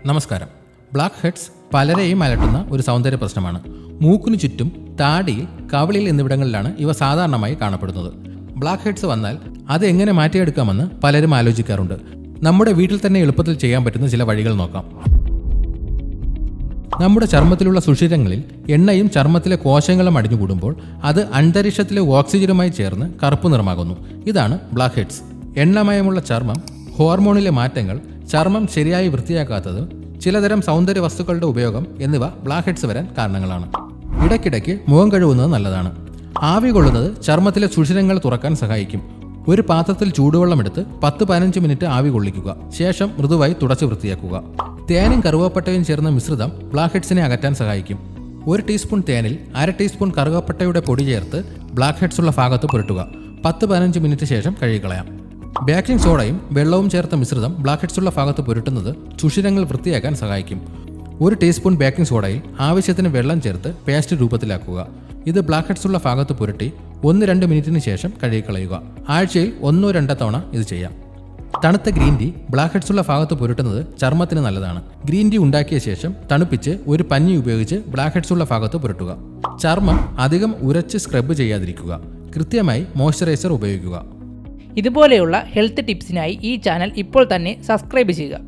നമസ്കാരം. Black heads പലരെയും അലട്ടുന്ന ഒരു സൗന്ദര്യ പ്രശ്നമാണ്. മൂക്കിനു ചുറ്റും, താടിയിൽ, കവിളിൽ എന്നിവിടങ്ങളിലാണ് ഇവ സാധാരണമായി കാണപ്പെടുന്നത്. ബ്ലാക്ക് ഹെഡ്സ് വന്നാൽ അത് എങ്ങനെ മാറ്റിയെടുക്കാമെന്ന് പലരും ആലോചിക്കാറുണ്ട്. നമ്മുടെ വീട്ടിൽ തന്നെ എളുപ്പത്തിൽ ചെയ്യാൻ പറ്റുന്ന ചില വഴികൾ നോക്കാം. നമ്മുടെ ചർമ്മത്തിലുള്ള സുഷിരങ്ങളിൽ എണ്ണയും ചർമ്മത്തിലെ കോശങ്ങളും അടിഞ്ഞുകൂടുമ്പോൾ അത് അന്തരീക്ഷത്തിലെ ഓക്സിജനുമായി ചേർന്ന് കറുപ്പ് നിറമാകുന്നു. ഇതാണ് ബ്ലാക്ക് ഹെഡ്സ്. എണ്ണമയമുള്ള ചർമ്മം, ഹോർമോണിലെ മാറ്റങ്ങൾ, ചർമ്മം ശരിയായി വൃത്തിയാക്കാത്തത്, ചിലതരം സൗന്ദര്യ വസ്തുക്കളുടെ ഉപയോഗം എന്നിവ ബ്ലാക്ക് ഹെഡ്സ് വരാൻ കാരണങ്ങളാണ്. ഇടയ്ക്കിടയ്ക്ക് മുഖം കഴുകുന്നത് നല്ലതാണ്. ആവി കൊള്ളുന്നത് ചർമ്മത്തിലെ സുഷിരങ്ങൾ തുറക്കാൻ സഹായിക്കും. ഒരു പാത്രത്തിൽ ചൂടുവെള്ളമെടുത്ത് 10-15 മിനിറ്റ് ആവി കൊള്ളിക്കുക. ശേഷം മൃദുവായി തുടച്ച് വൃത്തിയാക്കുക. തേനും കറുവപ്പട്ടയും ചേർന്ന മിശ്രിതം ബ്ലാക്ക് ഹെഡ്സിനെ അകറ്റാൻ സഹായിക്കും. 1 ടീസ്പൂൺ തേനിൽ 1/2 ടീസ്പൂൺ കറുവപ്പട്ടയുടെ പൊടി ചേർത്ത് ബ്ലാക്ക് ഹെഡ്സ് ഉള്ള ഭാഗത്ത് പുരട്ടുക. 10-15 മിനിറ്റ് ശേഷം കഴുകിക്കളയാം. ബേക്കിംഗ് സോഡയും വെള്ളവും ചേർത്ത മിശ്രിതം ബ്ലാക്ക് ഹെഡ്സ് ഉള്ള ഭാഗത്ത് പുരട്ടുന്നത് സുഷിരങ്ങൾ വൃത്തിയാക്കാൻ സഹായിക്കും. 1 ടീസ്പൂൺ ബേക്കിംഗ് സോഡയിൽ ആവശ്യത്തിന് വെള്ളം ചേർത്ത് പേസ്റ്റ് രൂപത്തിലാക്കുക. ഇത് ബ്ലാക്ക് ഹെഡ്സ് ഉള്ള ഭാഗത്ത് പുരട്ടി 1-2 മിനിറ്റിന് ശേഷം കഴുകിക്കളയുക. ആഴ്ചയിൽ 1-2 തവണ ഇത് ചെയ്യാം. തണുത്ത ഗ്രീൻ ടീ ബ്ലാക്ക് ഹെഡ്സ് ഉള്ള ഭാഗത്ത് പുരട്ടുന്നത് ചർമ്മത്തിന് നല്ലതാണ്. ഗ്രീൻ ടീ ഉണ്ടാക്കിയ ശേഷം തണുപ്പിച്ച് ഒരു പഞ്ഞി ഉപയോഗിച്ച് ബ്ലാക്ക് ഹെഡ്സ് ഉള്ള ഭാഗത്ത് പുരട്ടുക. ചർമ്മം അധികം ഉരച്ച് സ്ക്രബ് ചെയ്യാതിരിക്കുക. കൃത്യമായി മോയ്സ്ചറൈസർ ഉപയോഗിക്കുക. ഇതുപോലെയുള്ള ഹെൽത്ത് ടിപ്സിനായി ഈ ചാനൽ ഇപ്പോൾ തന്നെ സബ്സ്ക്രൈബ് ചെയ്യുക.